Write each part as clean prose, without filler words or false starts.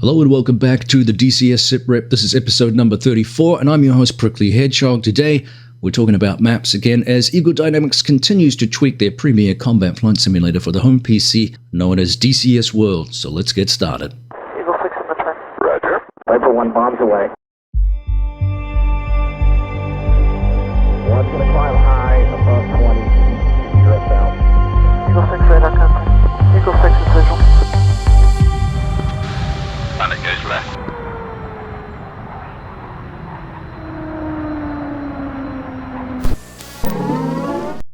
Hello and welcome back to the DCS SITREP. This is episode number 34 and I'm your host Prickly Hedgehog. Today we're talking about maps again as Eagle Dynamics continues to tweak their premier combat flight simulator for the home PC known as DCS World. So let's get started. Eagle 6 in the train. Roger. Viper 1 bombs away. One's going to climb high above 20 feet to US south. Eagle 6 radar contact. Eagle 6 is visual. And it goes left.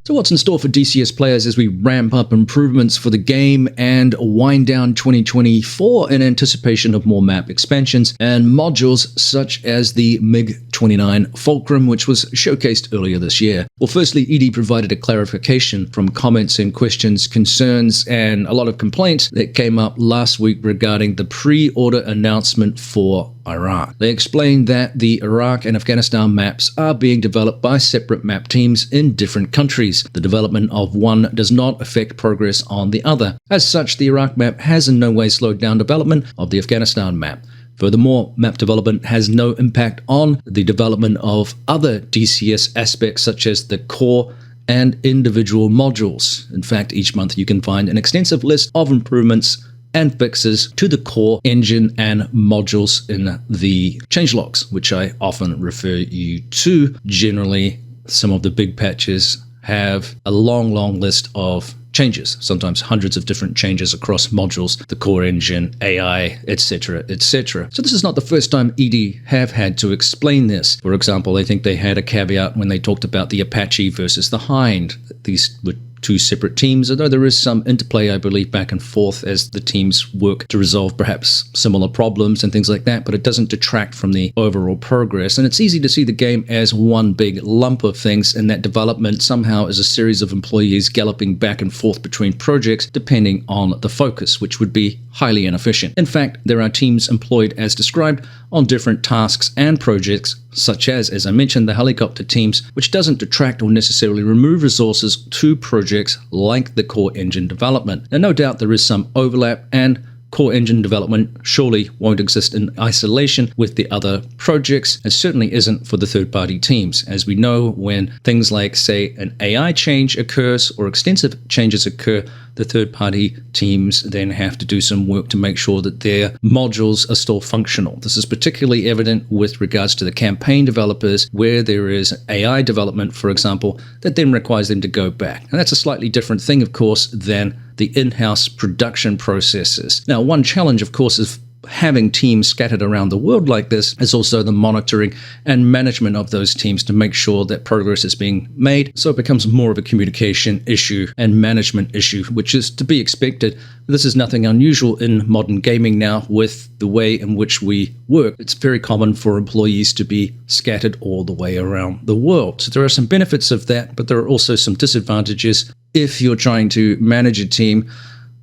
So what's in store for DCS players as we ramp up improvements for the game and wind down 2024 in anticipation of more map expansions and modules such as the MiG-29 Fulcrum, which was showcased earlier this year? Well, firstly, ED provided a clarification from comments and questions, concerns, and a lot of complaints that came up last week regarding the pre-order announcement for Iraq. They explained that the Iraq and Afghanistan maps are being developed by separate map teams in different countries. The development of one does not affect progress on the other. As such, the Iraq map has in no way slowed down development of the Afghanistan map. Furthermore, map development has no impact on the development of other DCS aspects such as the core and individual modules. In fact, each month you can find an extensive list of improvements and fixes to the core engine and modules in the changelogs, which I often refer you to. Generally, some of the big patches have a long list of changes, sometimes hundreds of different changes across modules, the core engine, AI, etc., etc. So this is not the first time ED have had to explain this. For example, I think they had a caveat when they talked about the Apache versus the Hind. These were two separate teams, although there is some interplay, I believe, back and forth as the teams work to resolve perhaps similar problems and things like that, but it doesn't detract from the overall progress. And it's easy to see the game as one big lump of things, and that development somehow is a series of employees galloping back and forth between projects depending on the focus, which would be highly inefficient. In fact, there are teams employed as described on different tasks and projects, such as I mentioned, the helicopter teams, which doesn't detract or necessarily remove resources to projects like the core engine development. Now, no doubt there is some overlap, and core engine development surely won't exist in isolation with the other projects, and certainly isn't for the third-party teams. As we know, when things like, say, an AI change occurs or extensive changes occur, the third-party teams then have to do some work to make sure that their modules are still functional. This is particularly evident with regards to the campaign developers, where there is AI development, for example, that then requires them to go back. And that's a slightly different thing, of course, than the in-house production processes. Now, one challenge, of course, is having teams scattered around the world like this is also the monitoring and management of those teams to make sure that progress is being made. So it becomes more of a communication issue and management issue, which is to be expected. This is nothing unusual in modern gaming now with the way in which we work. It's very common for employees to be scattered all the way around the world. So there are some benefits of that, but there are also some disadvantages if you're trying to manage a team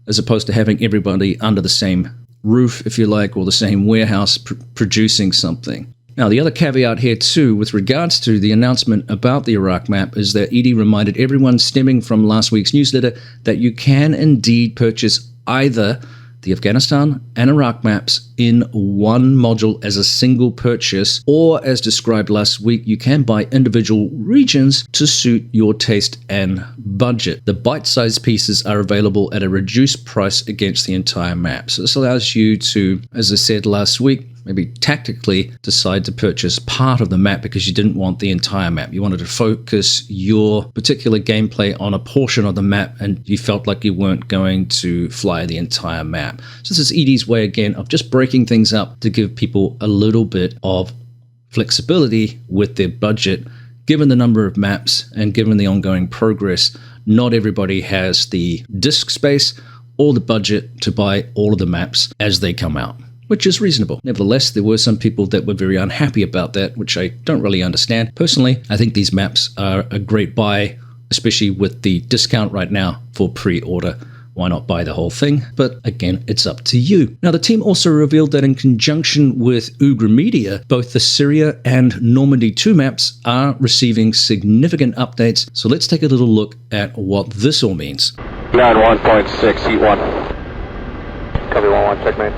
as opposed to having everybody under the same roof, if you like, or the same warehouse producing something. Now, the other caveat here too, with regards to the announcement about the Iraq map, is that ED reminded everyone stemming from last week's newsletter that you can indeed purchase either the Afghanistan and Iraq maps in one module as a single purchase, or as described last week, you can buy individual regions to suit your taste and budget. The bite-sized pieces are available at a reduced price against the entire map. So this allows you to, as I said last week, maybe tactically decide to purchase part of the map because you didn't want the entire map. You wanted to focus your particular gameplay on a portion of the map and you felt like you weren't going to fly the entire map. So this is ED's way again of just breaking things up to give people a little bit of flexibility with their budget. Given the number of maps and given the ongoing progress, not everybody has the disk space or the budget to buy all of the maps as they come out, which is reasonable. Nevertheless, there were some people that were very unhappy about that, which I don't really understand. Personally, I think these maps are a great buy, especially with the discount right now for pre-order. Why not buy the whole thing? But again, it's up to you. Now, the team also revealed that in conjunction with Ugra Media, both the Syria and Normandy 2 maps are receiving significant updates. So let's take a little look at what this all means. 9-1.6, heat 1. Copy 1-1, checkmate.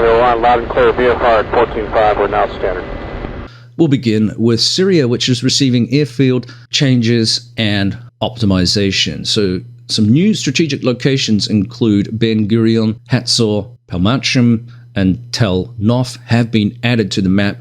1, loud and clear, VFR at 14.5, we're now standard. We'll begin with Syria, which is receiving airfield changes and optimization. So some new strategic locations include Ben Gurion, Hatzor, Palmachim, and Tel Nof have been added to the map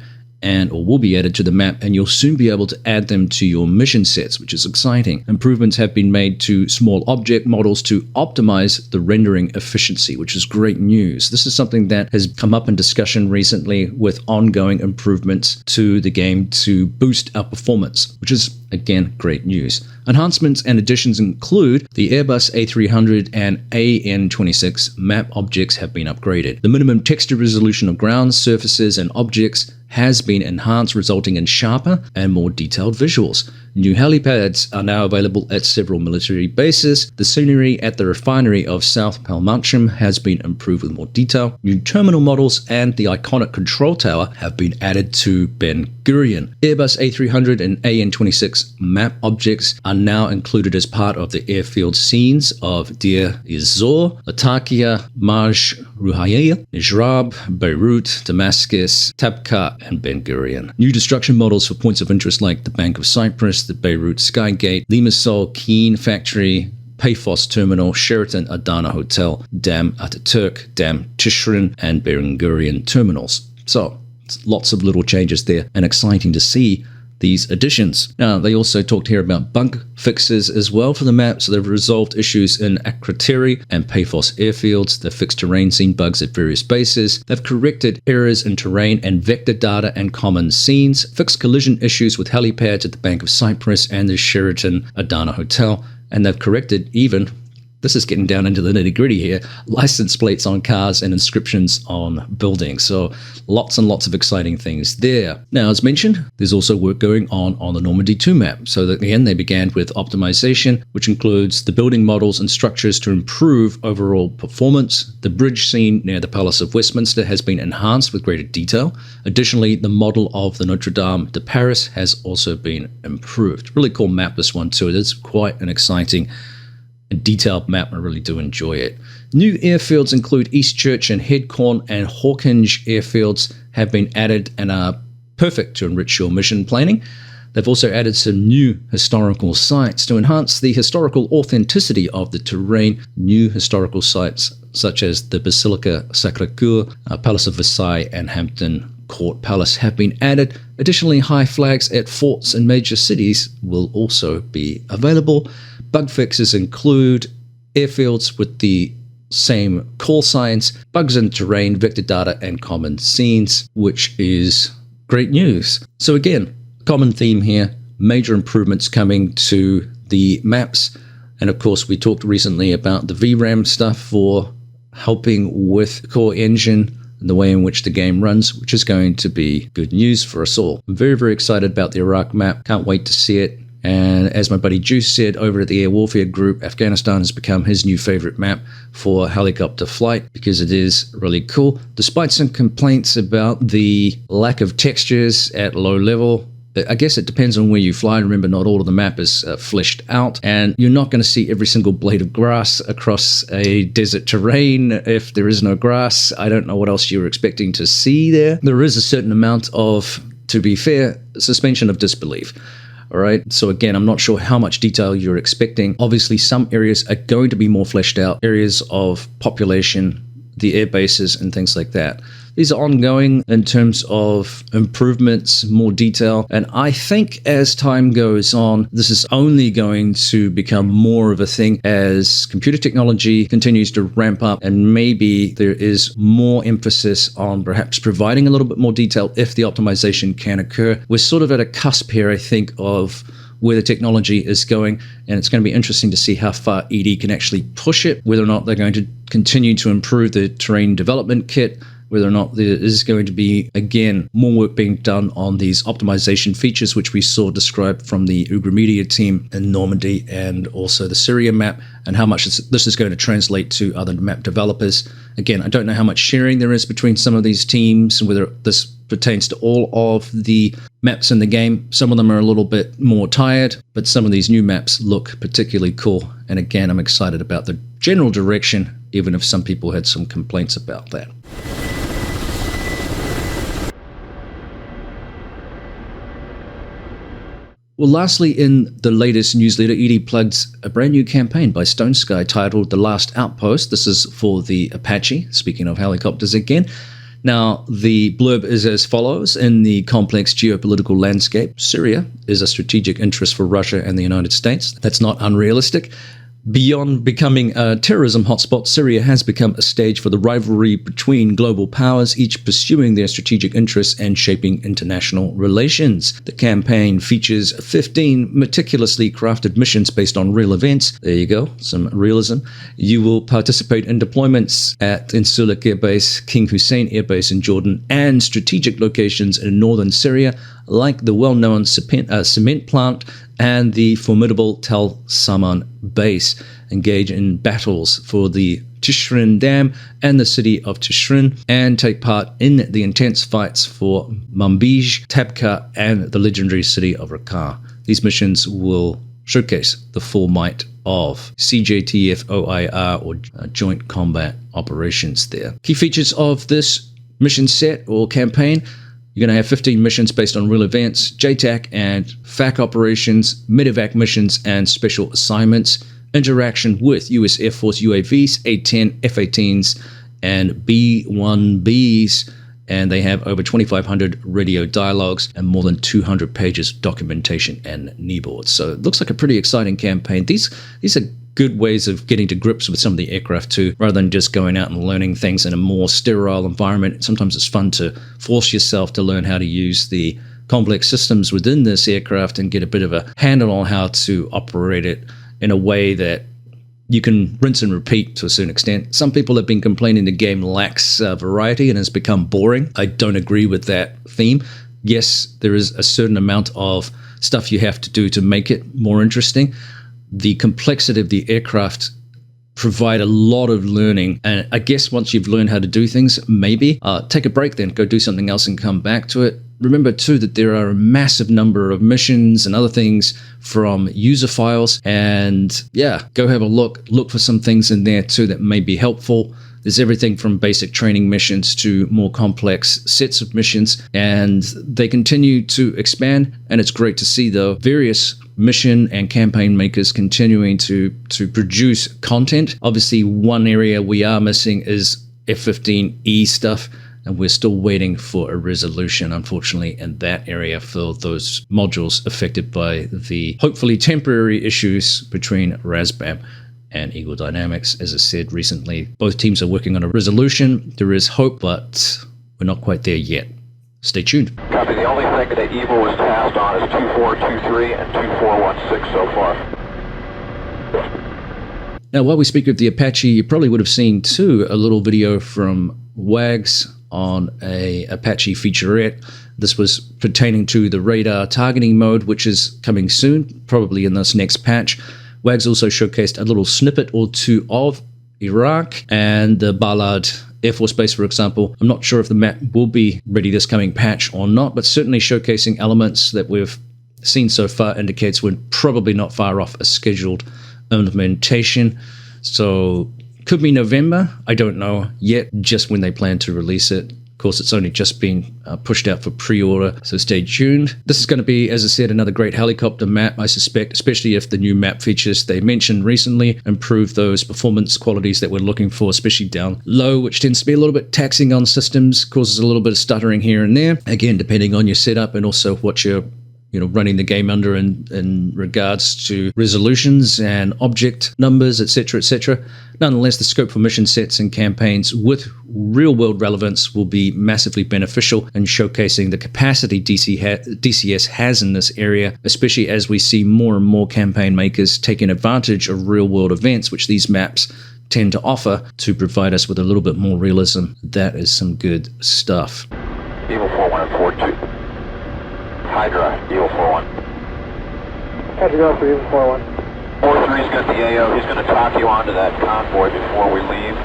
or will be added to the map, and you'll soon be able to add them to your mission sets, which is exciting. Improvements have been made to small object models to optimize the rendering efficiency, which is great news. This is something that has come up in discussion recently with ongoing improvements to the game to boost our performance, which is, again, great news. Enhancements and additions include the Airbus A300 and AN26 map objects have been upgraded. The minimum texture resolution of ground surfaces and objects has been enhanced, resulting in sharper and more detailed visuals. New helipads are now available at several military bases. The scenery at the refinery of South Palmachim has been improved with more detail. New terminal models and the iconic control tower have been added to Ben Gurion. Airbus A300 and AN26 map objects are now included as part of the airfield scenes of Deir ez-Zor, Latakia, Marj Ruhaya, Najrab, Beirut, Damascus, Tabqa, and Ben Gurion. New destruction models for points of interest like the Bank of Cyprus, the Beirut Skygate, Limassol Keen Factory, Paphos Terminal, Sheraton Adana Hotel, Dam Ataturk, Dam Tishrin, and Ben Gurion terminals. So, lots of little changes there, and exciting to see these additions. Now, they also talked here about bug fixes as well for the map. So they've resolved issues in Akrotiri and Paphos airfields. They've fixed terrain scene bugs at various bases. They've corrected errors in terrain and vector data and common scenes, fixed collision issues with helipads at the Bank of Cyprus and the Sheraton Adana Hotel. And they've corrected even, this is getting down into the nitty-gritty here, license plates on cars and inscriptions on buildings. So lots and lots of exciting things there. Now, as mentioned, there's also work going on the Normandy 2 map. So that again, they began with optimization, which includes the building models and structures to improve overall performance. The bridge scene near the Palace of Westminster has been enhanced with greater detail. Additionally, the model of the Notre Dame de Paris has also been improved. Really cool map, this one too. It is quite an exciting a detailed map. I really do enjoy it. New airfields include Eastchurch and Headcorn and Hawkinge airfields have been added and are perfect to enrich your mission planning. They've also added some new historical sites to enhance the historical authenticity of the terrain. New historical sites such as the Basilica Sacré-Cœur, Palace of Versailles, and Hampton Court Palace have been added. Additionally, high flags at forts in major cities will also be available. Bug fixes include airfields with the same call signs, bugs in terrain, vector data, and common scenes, which is great news. So again, common theme here, major improvements coming to the maps. And of course, we talked recently about the VRAM stuff for helping with core engine and the way in which the game runs, which is going to be good news for us all. I'm very, very excited about the Iraq map. Can't wait to see it. And as my buddy Juice said over at the Air Warfare Group, Afghanistan has become his new favorite map for helicopter flight because it is really cool. Despite some complaints about the lack of textures at low level, I guess it depends on where you fly. Remember, not all of the map is fleshed out, and you're not going to see every single blade of grass across a desert terrain if there is no grass. I don't know what else you're expecting to see there. There is a certain amount of, to be fair, suspension of disbelief. All right. So again, I'm not sure how much detail you're expecting. Obviously, some areas are going to be more fleshed out, areas of population, the air bases and things like that. These are ongoing in terms of improvements, more detail. And I think as time goes on, this is only going to become more of a thing as computer technology continues to ramp up, and maybe there is more emphasis on perhaps providing a little bit more detail if the optimization can occur. We're sort of at a cusp here, I think, of where the technology is going, and it's going to be interesting to see how far ED can actually push it, whether or not they're going to continue to improve the terrain development kit, whether or not there is going to be, again, more work being done on these optimization features, which we saw described from the Ugra media team in Normandy and also the Syria map, and how much this is going to translate to other map developers. Again, I don't know how much sharing there is between some of these teams and whether this pertains to all of the maps in the game. Some of them are a little bit more tired, but some of these new maps look particularly cool. And again, I'm excited about the general direction, even if some people had some complaints about that. Well, lastly, in the latest newsletter, Edie plugs a brand new campaign by StoneSky titled The Last Outpost. This is for the Apache, speaking of helicopters again. Now, the blurb is as follows. In the complex geopolitical landscape, Syria is a strategic interest for Russia and the United States. That's not unrealistic. Beyond becoming a terrorism hotspot, Syria has become a stage for the rivalry between global powers, each pursuing their strategic interests and shaping international relations. The campaign features 15 meticulously crafted missions based on real events. There you go, some realism. You will participate in deployments at Incirlik Air Base, King Hussein Air Base in Jordan, and strategic locations in northern Syria, like the well-known cement plant and the formidable Tel Saman base. Engage in battles for the Tishrin Dam and the city of Tishrin, and take part in the intense fights for Manbij, Tabqa, and the legendary city of Raqqa. These missions will showcase the full might of CJTF OIR, or Joint Combat Operations there. Key features of this mission set or campaign: you're going to have 15 missions based on real events, JTAC and FAC operations, medevac missions, and special assignments, interaction with US Air Force UAVs, A-10, F-18s, and B-1Bs, and they have over 2,500 radio dialogues and more than 200 pages of documentation and kneeboards. So it looks like a pretty exciting campaign. These are good ways of getting to grips with some of the aircraft too, rather than just going out and learning things in a more sterile environment. Sometimes it's fun to force yourself to learn how to use the complex systems within this aircraft and get a bit of a handle on how to operate it in a way that you can rinse and repeat to a certain extent. Some people have been complaining the game lacks variety and has become boring. I don't agree with that theme. Yes, there is a certain amount of stuff you have to do to make it more interesting. The complexity of the aircraft provide a lot of learning, and I guess once you've learned how to do things, maybe take a break, then go do something else and come back to it. Remember too that there are a massive number of missions and other things from user files, and yeah, go have a look for some things in there too that may be helpful. There's everything from basic training missions to more complex sets of missions, and they continue to expand, and it's great to see the various mission and campaign makers continuing to produce content. Obviously, one area we are missing is F-15E stuff, and we're still waiting for a resolution, unfortunately, in that area for those modules affected by the hopefully temporary issues between RASBAM and Eagle Dynamics. As I said recently, both teams are working on a resolution. There is hope, but we're not quite there yet. Stay tuned. Copy. The only thing that Eagle was tasked on is 2423 and 2416 so far. Now, while we speak of the Apache, you probably would have seen too a little video from WAGS on a Apache featurette. This was pertaining to the radar targeting mode, which is coming soon, probably in this next patch. WAGS also showcased a little snippet or two of Iraq and the Balad Air Force Base, for example. I'm not sure if the map will be ready this coming patch or not, but certainly showcasing elements that we've seen so far indicates we're probably not far off a scheduled implementation. So could be November. I don't know yet just when they plan to release it. Of course, it's only just been pushed out for pre-order, so stay tuned. This is going to be, as I said, another great helicopter map, I suspect, especially if the new map features they mentioned recently improve those performance qualities that we're looking for, especially down low, which tends to be a little bit taxing on systems, causes a little bit of stuttering here and there. Again, depending on your setup and also what you're running the game under in regards to resolutions and object numbers, etc., etc. Nonetheless, the scope for mission sets and campaigns with real-world relevance will be massively beneficial in showcasing the capacity DCS has in this area, especially as we see more and more campaign makers taking advantage of real-world events, which these maps tend to offer, to provide us with a little bit more realism. That is some good stuff. Eagle 41 and 42. Hydra, Eagle 41. How'd you go for Eagle 41? 43's got the AO. He's going to talk you onto that convoy before we leave,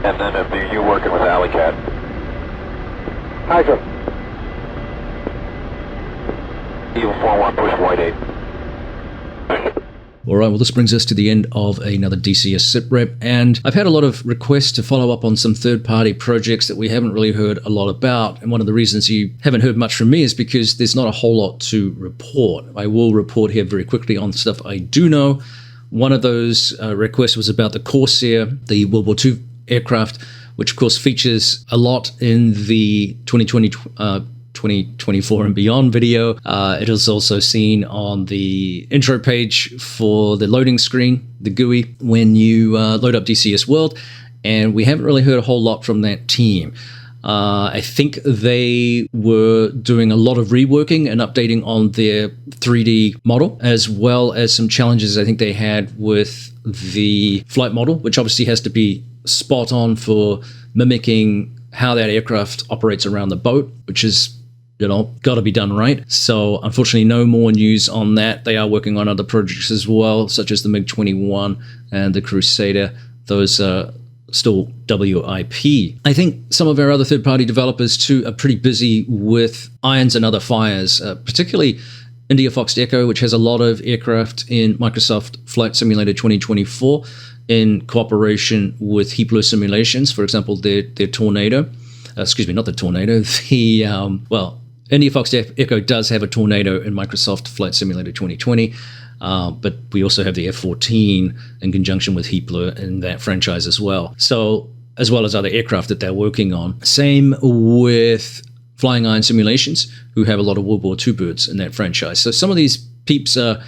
and then it'll be you working with Alleycat. Hydra. Eagle 41, push white 8. All right, well, this brings us to the end of another DCS SITREP, and I've had a lot of requests to follow up on some third-party projects that we haven't really heard a lot about, and one of the reasons you haven't heard much from me is because there's not a whole lot to report. I will report here very quickly on stuff I do know. One of those requests was about the Corsair, the World War II aircraft, which of course features a lot in the 2024 and beyond video. It is also seen on the intro page for the loading screen, the GUI, when you load up DCS World, and we haven't really heard a whole lot from that team. I think they were doing a lot of reworking and updating on their 3D model, as well as some challenges I think they had with the flight model, which obviously has to be spot on for mimicking how that aircraft operates around the boat, which is, got to be done right. So unfortunately, no more news on that. They are working on other projects as well, such as the MiG-21 and the Crusader. Those are still WIP. I think some of our other third-party developers too are pretty busy with irons and other fires, particularly India Fox Echo, which has a lot of aircraft in Microsoft Flight Simulator 2024 in cooperation with Heapler Simulations. For example, their Tornado. Excuse me, not the Tornado. India Fox Echo does have a Tornado in Microsoft Flight Simulator 2020, but we also have the F-14 in conjunction with Heapler in that franchise as well. So, as well as other aircraft that they're working on. Same with Flying Iron Simulations, who have a lot of World War II birds in that franchise. So some of these peeps are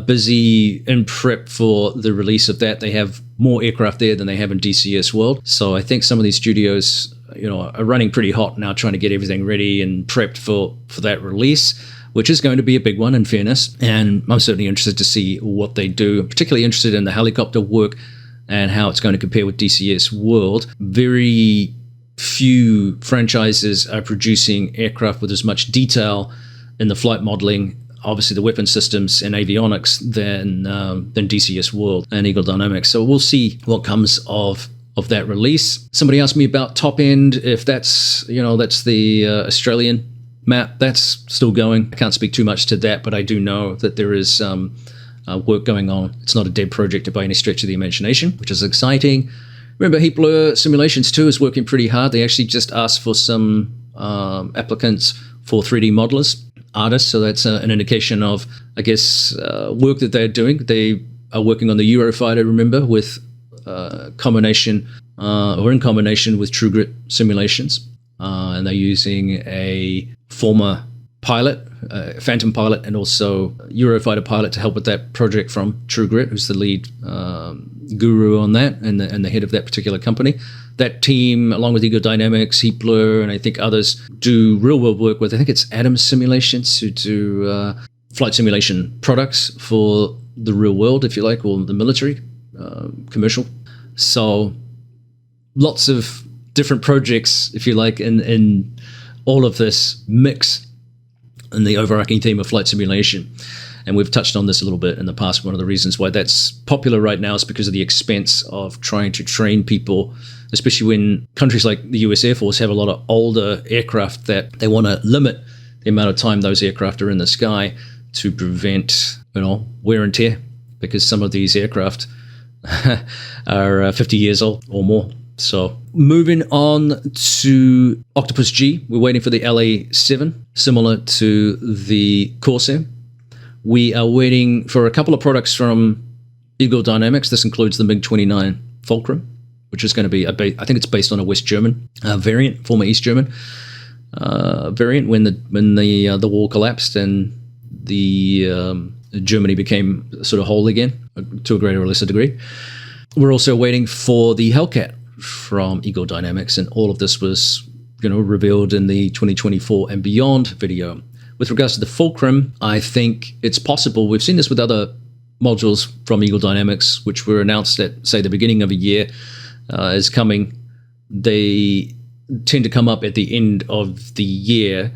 busy in prep for the release of that. They have more aircraft there than they have in DCS World. So I think some of these studios are running pretty hot now, trying to get everything ready and prepped for that release, which is going to be a big one, in fairness. And I'm certainly interested to see what they do. I'm particularly interested in the helicopter work and how it's going to compare with DCS World. Very few franchises are producing aircraft with as much detail in the flight modeling, obviously the weapon systems and avionics, than DCS World and Eagle Dynamics. So we'll see what comes of that release. Somebody asked me about Top End, if that's the Australian map. That's still going. I can't speak too much to that, but I do know that there is work going on. It's not a dead project by any stretch of the imagination, which is exciting. Remember, Heapler Simulations 2 is working pretty hard. They actually just asked for some applicants for 3D modelers, artists, so that's an indication of, I guess, work that they're doing. They are working on the Eurofighter, remember, with in combination with True Grit Simulations, and they're using a former pilot, Phantom pilot, and also Eurofighter pilot to help with that project from True Grit, who's the lead guru on that and the head of that particular company. That team, along with Eagle Dynamics, Heapler, and I think others, do real-world work with, I think it's Adams Simulations, who do flight simulation products for the real world, if you like, or the military, commercial. So lots of different projects, if you like, in all of this mix and the overarching theme of flight simulation. And we've touched on this a little bit in the past. One of the reasons why that's popular right now is because of the expense of trying to train people, especially when countries like the US Air Force have a lot of older aircraft that they want to limit the amount of time those aircraft are in the sky to prevent, wear and tear, because some of these aircraft are 50 years old or more. So moving on to Octopus G, we're waiting for the LA-7, similar to the Corsair. We are waiting for a couple of products from Eagle Dynamics. This includes the MiG-29 Fulcrum, which is going to be, I think it's based on a West German variant, former East German variant, when the wall collapsed and Germany became sort of whole again, to a greater or lesser degree. We're also waiting for the Hellcat from Eagle Dynamics, and all of this was, revealed in the 2024 and beyond video. With regards to the Fulcrum, I think it's possible. We've seen this with other modules from Eagle Dynamics, which were announced at, say, the beginning of a year is coming. They tend to come up at the end of the year.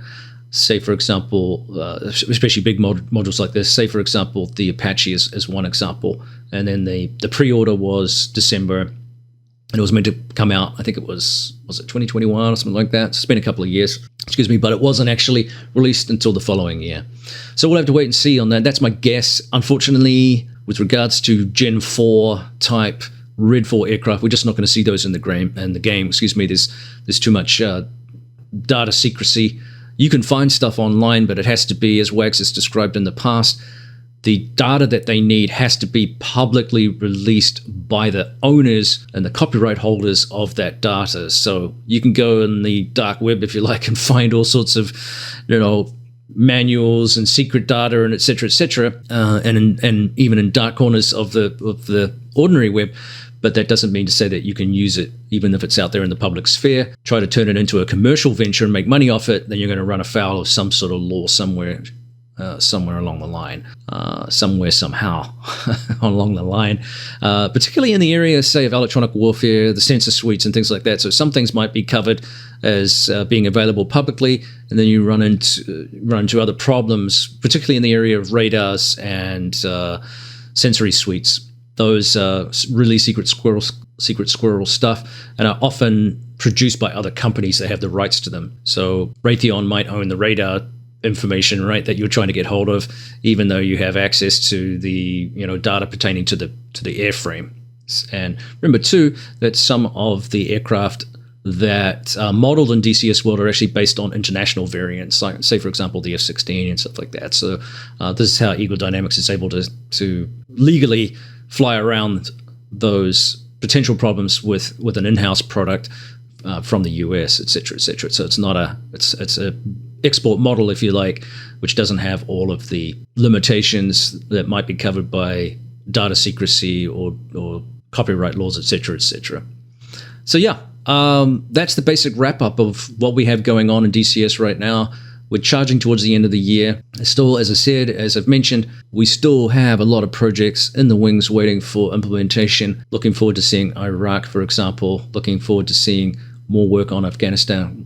Say, for example, especially big modules like this, say, for example, the Apache is one example. And then the pre-order was December, and it was meant to come out, I think it was it 2021 or something like that? It's been a couple of years, but it wasn't actually released until the following year. So we'll have to wait and see on that. That's my guess. Unfortunately, with regards to Gen 4 type Red 4 aircraft, we're just not going to see those in the game. Excuse me. There's too much data secrecy. You can find stuff online, but it has to be, as Wags has described in the past, the data that they need has to be publicly released by the owners and the copyright holders of that data. So you can go in the dark web, if you like, and find all sorts of, manuals and secret data and et cetera, and even in dark corners of the ordinary web. But that doesn't mean to say that you can use it, even if it's out there in the public sphere. Try to turn it into a commercial venture and make money off it, then you're going to run afoul of some sort of law somewhere along the line, somewhere, somehow along the line, particularly in the area, say, of electronic warfare, the sensor suites and things like that. So some things might be covered as being available publicly, and then you run into other problems, particularly in the area of radars and sensory suites. Those really secret squirrel stuff, and are often produced by other companies that have the rights to them. So Raytheon might own the radar information, right, that you're trying to get hold of, even though you have access to the data pertaining to the airframe. And remember too that some of the aircraft that are modeled in DCS world are actually based on international variants, like, say, for example, the F-16 and stuff like that. So this is how Eagle Dynamics is able to legally fly around those potential problems with an in-house product from the US, etc., etc. So it's a export model, if you like, which doesn't have all of the limitations that might be covered by data secrecy or copyright laws, etc., etc. So yeah, that's the basic wrap up of what we have going on in DCS right now. We're charging towards the end of the year. Still, as I said, as I've mentioned, we still have a lot of projects in the wings waiting for implementation. Looking forward to seeing Iraq, for example. Looking forward to seeing more work on Afghanistan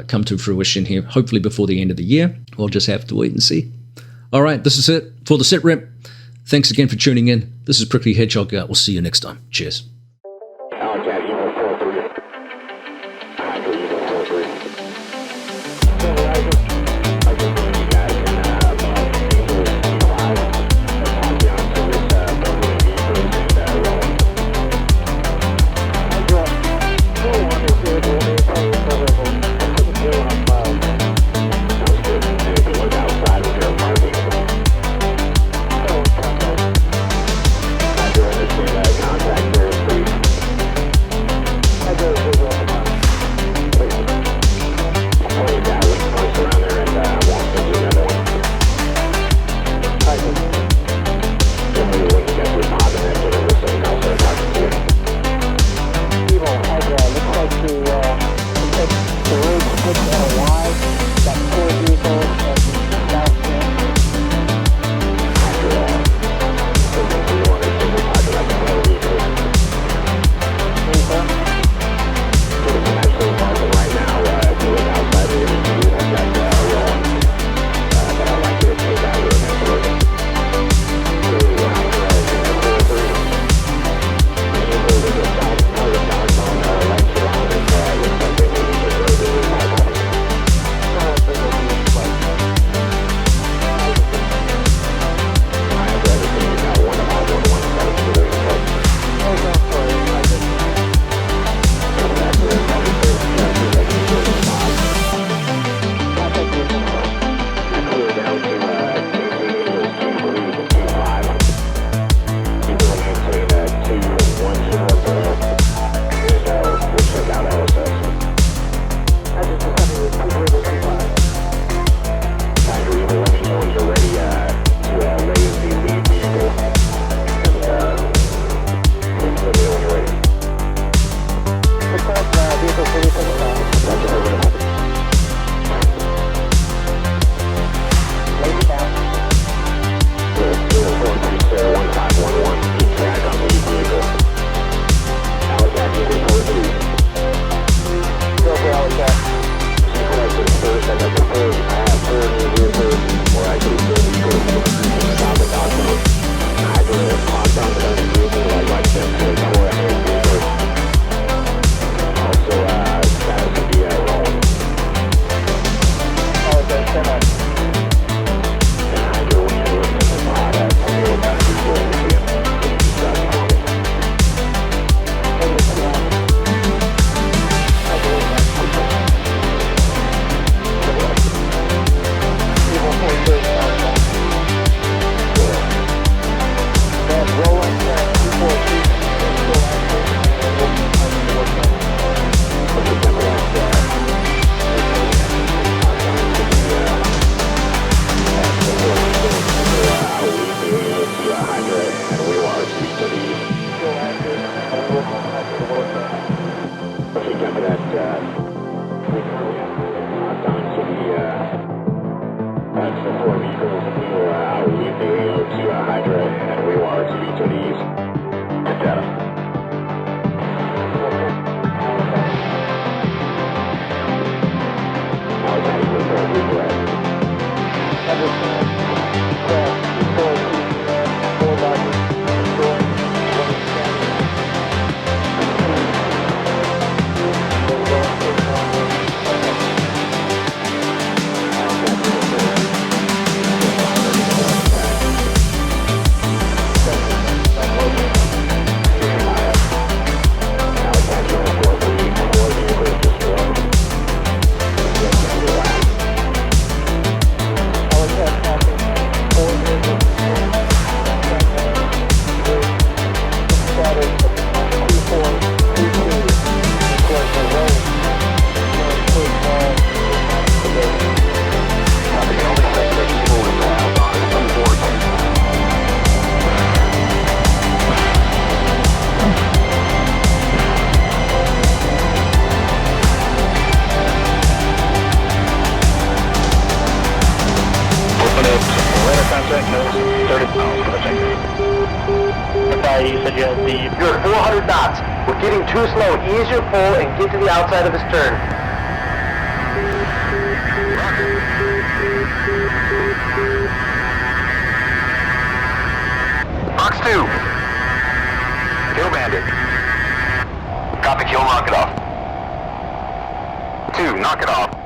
come to fruition here, hopefully before the end of the year. We'll just have to wait and see. All right, this is it for the SITREP. Thanks again for tuning in. This is Prickly Hedgehog. We'll see you next time. Cheers. That's the 4 vehicles. We will leave the AO to Hydra, and we will RTV to the east. Good data. You're at 400 knots. We're getting too slow. Ease your pull and get to the outside of the stern. Fox 2. Kill bandit. Copy kill, knock it off. 2, knock it off.